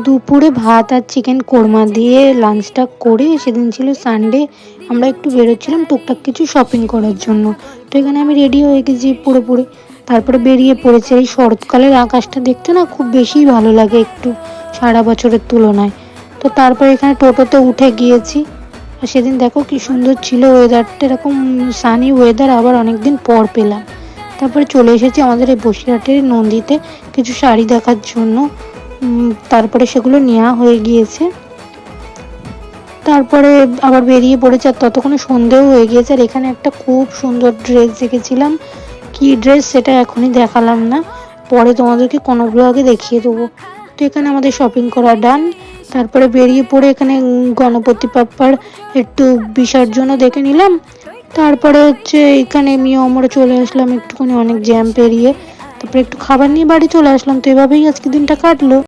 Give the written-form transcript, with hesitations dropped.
দুপুরে ভাত আর চিকেন কোরমা দিয়ে লাঞ্চটা করে, সেদিন ছিল সানডে, আমরা একটু বেরোচ্ছিলাম টুকটাক কিছু শপিং করার জন্য। তো এখানে আমি রেডি হয়ে গেছি পুরোপুরি, তারপরে বেরিয়ে পড়েছি। এই শরৎকালের আকাশটা দেখতে না খুব বেশিই ভালো লাগে একটু সারা বছরের তুলনায়। তো তারপরে এখানে টোটোতে উঠে গিয়েছি। আর সেদিন দেখো কি সুন্দর ছিল ওয়েদারটা, এরকম সানি ওয়েদার আবার অনেকদিন পর পেলাম। তারপরে চলে এসেছি আমাদের এই বসিরহাটের নন্দীতে কিছু শাড়ি দেখার জন্য। তারপরে সেগুলো নেওয়া হয়ে গিয়েছে। তারপরে আবার বেরিয়ে পড়েছে, আর ততক্ষণে সন্ধেও হয়ে গিয়েছে। আর এখানে একটা খুব সুন্দর ড্রেস দেখেছিলাম, কি ড্রেস সেটা এখনই দেখালাম না, পরে তোমাদেরকে কোনো ব্লগে দেখিয়ে দেবো। তো এখানে আমাদের শপিং করা ডান। তারপরে বেরিয়ে পড়ে এখানে গণপতি বাপ্পার একটু বিসর্জনও দেখে নিলাম। তারপরে হচ্ছে এখানে আমরা চলে আসলাম একটুখানি, অনেক জ্যাম পেরিয়ে। তারপরে একটু খাবার নিয়ে বাড়ি চলে আসলাম। তো এভাবেই আজকে দিনটা কাটলো।